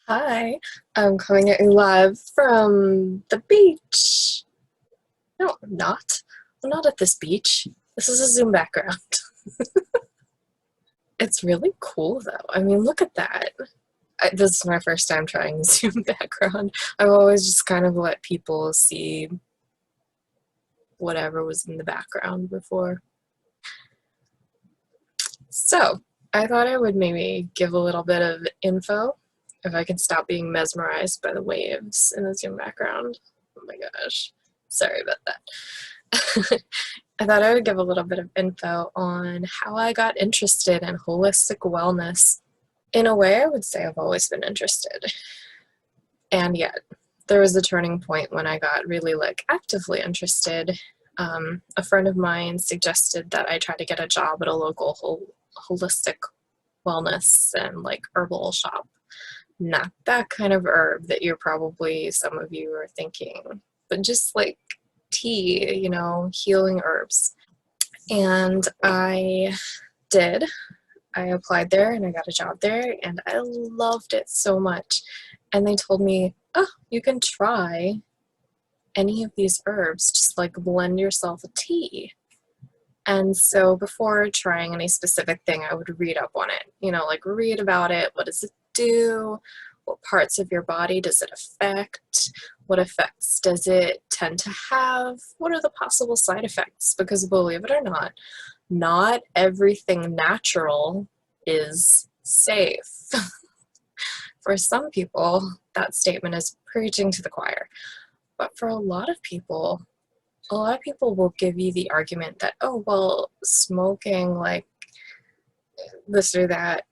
Hi, I'm coming at you live from the beach. No, I'm not. I'm not at this beach. This is a Zoom background. It's really cool though. I mean, look at that. This is my first time trying Zoom background. I've always just kind of let people see whatever was in the background before. So, I thought I would maybe give a little bit of info if I can stop being mesmerized by the waves in the Zoom background. Oh my gosh. Sorry about that. I thought I would give a little bit of info on how I got interested in holistic wellness. In a way, I would say I've always been interested. And yet, there was a turning point when I got really actively interested. A friend of mine suggested that I try to get a job at a local holistic wellness and herbal shop. Not that kind of herb that some of you are thinking, but just tea, healing herbs. And I did. I applied there and I got a job there and I loved it so much. And they told me, oh, you can try any of these herbs, just blend yourself a tea. And so before trying any specific thing, I would read up on it, read about it. What does it do? What parts of your body does it affect? What effects does it tend to have? What are the possible side effects? Because believe it or not everything natural is safe. For some people, that statement is preaching to the choir. But for a lot of people will give you the argument that, oh, well, smoking this or that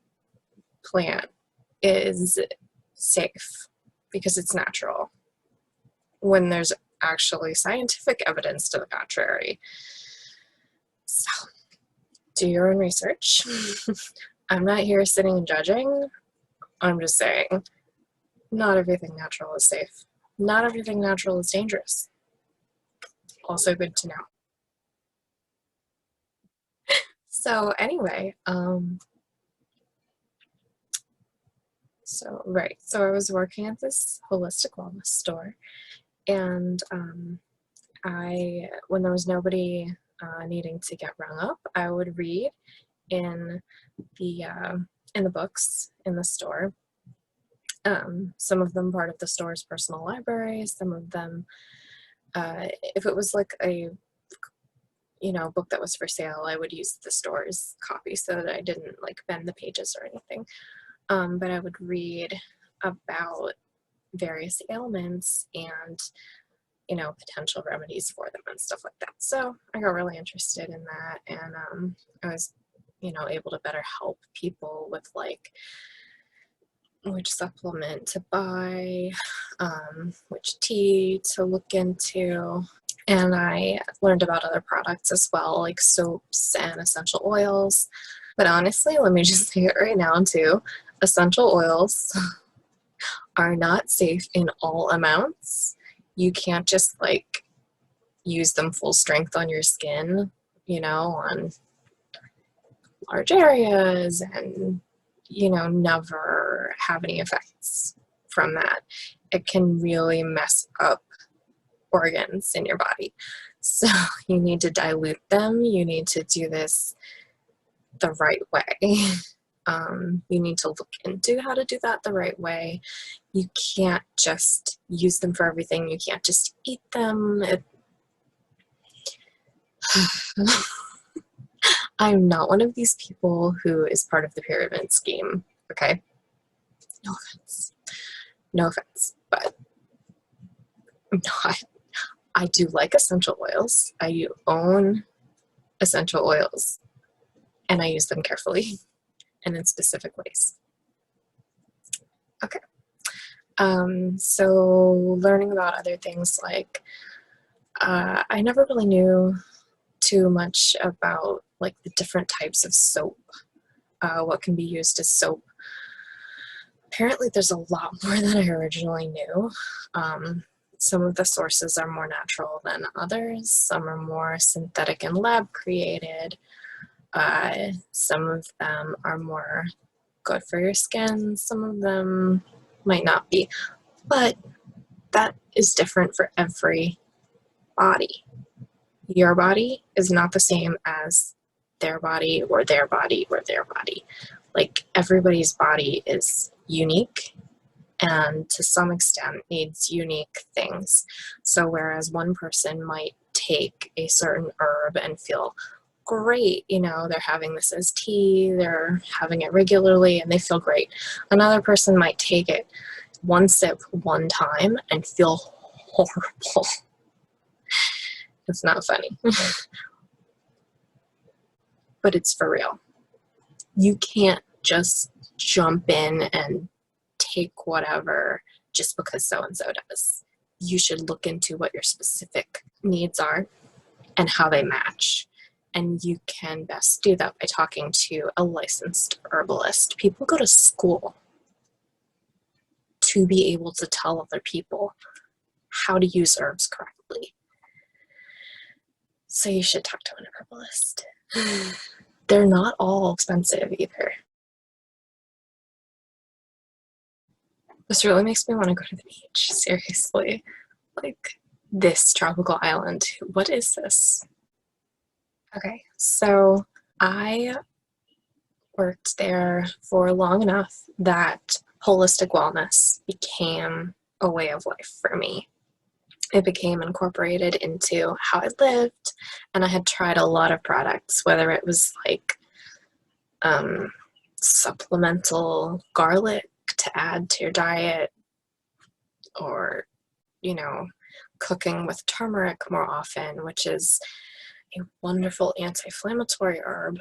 plant is safe because it's natural, when there's actually scientific evidence to the contrary. So, do your own research. I'm not here sitting and judging. I'm just saying, not everything natural is safe. Not everything natural is dangerous. Also good to know. So anyway, so I was working at this holistic wellness store, and when there was nobody needing to get rung up, I would read in the books in the store. Some of them part of the store's personal library, some of them, if it was a book that was for sale, I would use the store's copy so that I didn't bend the pages or anything. But I would read about various ailments and potential remedies for them and stuff like that. So I got really interested in that, and I was able to better help people with which supplement to buy, which tea to look into. And I learned about other products as well, like soaps and essential oils. But honestly, let me just say it right now too, essential oils are not safe in all amounts. You can't just use them full strength on your skin, on large areas, and never have any effects from that. It can really mess up organs in your body. So you need to dilute them. You need to do this the right way. You need to look into how to do that the right way. You can't just use them for everything. You can't just eat them. I'm not one of these people who is part of the pyramid scheme, okay? No offense. No offense, but I'm not. I do like essential oils. I do own essential oils, and I use them carefully and in specific ways. Okay. So learning about other things I never really knew too much about the different types of soap, what can be used as soap. Apparently there's a lot more than I originally knew. Some of the sources are more natural than others. Some are more synthetic and lab created. Some of them are more good for your skin. Some of them might not be. But that is different for every body. Your body is not the same as their body or their body or their body. Like, everybody's body is unique and to some extent needs unique things. So whereas one person might take a certain herb and feel great, they're having this as tea, they're having it regularly and they feel great. Another person might take it one sip one time and feel horrible. It's not funny. But it's for real. You can't just jump in and take whatever just because so-and-so does. You should look into what your specific needs are and how they match. And you can best do that by talking to a licensed herbalist. People go to school to be able to tell other people how to use herbs correctly. So you should talk to an herbalist. They're not all expensive either. This really makes me want to go to the beach, seriously. Like, this tropical island, what is this? Okay, so I worked there for long enough that holistic wellness became a way of life for me. It became incorporated into how I lived, and I had tried a lot of products, whether it was like supplemental garlic to add to your diet, or cooking with turmeric more often, which is a wonderful anti-inflammatory herb.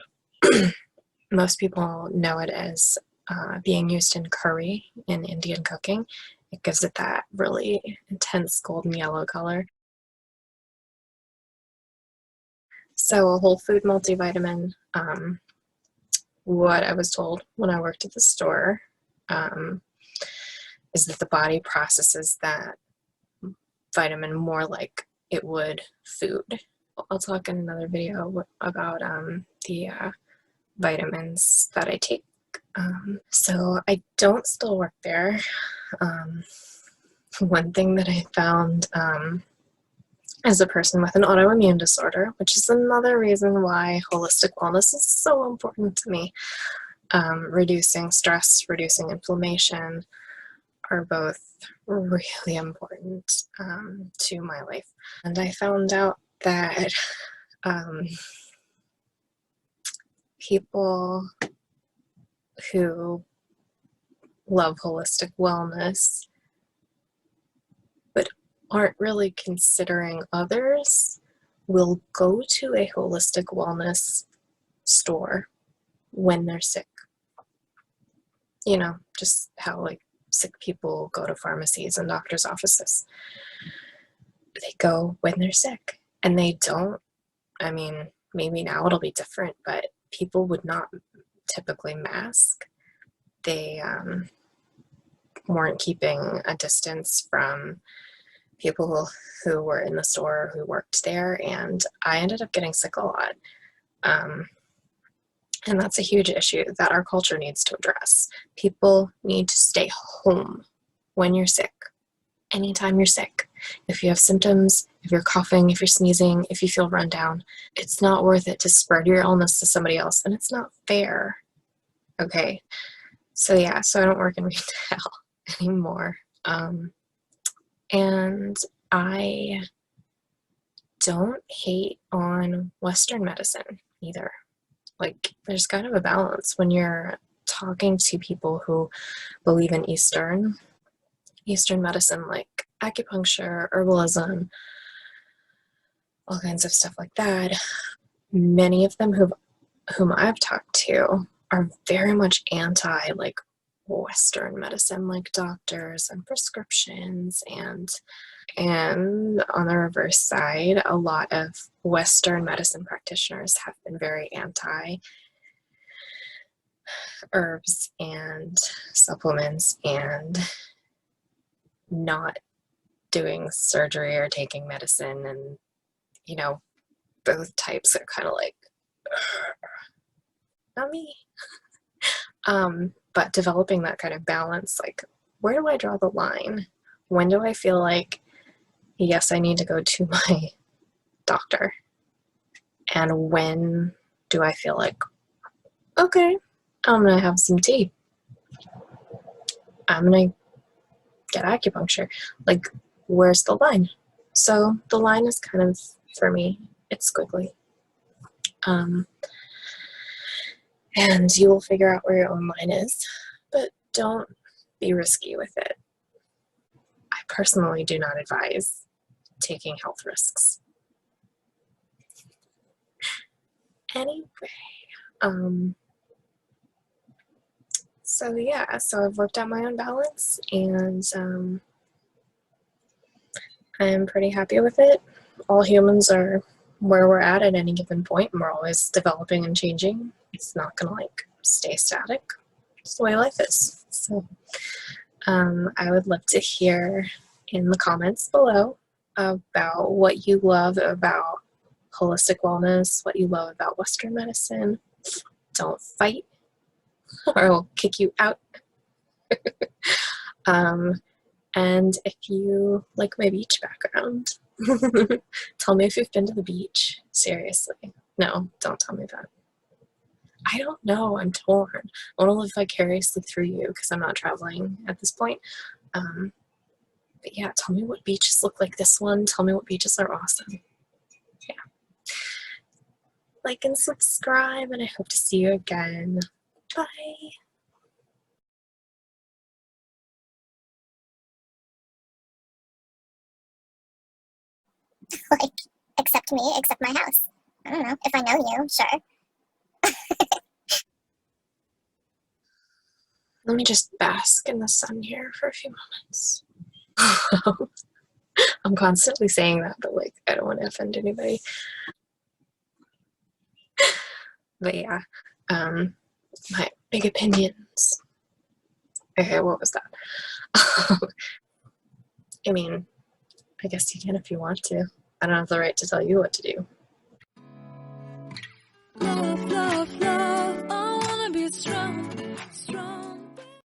Most people know it as being used in curry in Indian cooking. It gives it that really intense golden yellow color. So a whole food multivitamin, what I was told when I worked at the store, is that the body processes that vitamin more like it would food. I'll talk in another video about the vitamins that I take. So I don't still work there. One thing that I found as a person with an autoimmune disorder, which is another reason why holistic wellness is so important to me, reducing stress, reducing inflammation are both really important to my life. And I found out that people who love holistic wellness but aren't really considering others will go to a holistic wellness store when they're sick. Just how like sick people go to pharmacies and doctors' offices. They go when they're sick, and they don't, maybe now it'll be different, but people would not typically mask. They weren't keeping a distance from people who were in the store, who worked there, and I ended up getting sick a lot. And that's a huge issue that our culture needs to address. People need to stay home when you're sick, anytime you're sick. If you have symptoms, if you're coughing, if you're sneezing, if you feel run down, it's not worth it to spread your illness to somebody else, and it's not fair. Okay, so I don't work in retail anymore. And I don't hate on Western medicine either. Like, there's kind of a balance when you're talking to people who believe in Eastern medicine, like acupuncture, herbalism, all kinds of stuff like that. Many of them whom I've talked to are very much anti like Western medicine, like doctors and prescriptions, and on the reverse side, a lot of Western medicine practitioners have been very anti herbs and supplements and not doing surgery or taking medicine, and both types are kind of like, not me. But developing that kind of balance, like where do I draw the line? When do I feel like, yes, I need to go to my doctor? And when do I feel like, okay, I'm gonna have some tea. I'm gonna get acupuncture. Like, where's the line? So the line is kind of, for me, it's squiggly. And you will figure out where your own line is, but don't be risky with it. I personally do not advise taking health risks. Anyway, so yeah, so I've worked out my own balance, and I'm pretty happy with it. All humans are where we're at any given point, and we're always developing and changing. It's not gonna like stay static. It's the way life is. So I would love to hear in the comments below about what you love about holistic wellness, what you love about Western medicine. Don't fight or I'll kick you out. And if you like my beach background, tell me if you've been to the beach. Seriously. No, don't tell me that. I don't know. I'm torn. I want to live vicariously through you because I'm not traveling at this point. But yeah, tell me what beaches look like this one. Tell me what beaches are awesome. Yeah. Like and subscribe, and I hope to see you again. Bye. Like, accept me, accept my house. I don't know. If I know you, sure. Let me just bask in the sun here for a few moments. I'm constantly saying that, but like, I don't want to offend anybody. But yeah, my big opinions. Okay, what was that? I mean, I guess you can if you want to. I don't have the right to tell you what to do. Love, love, love.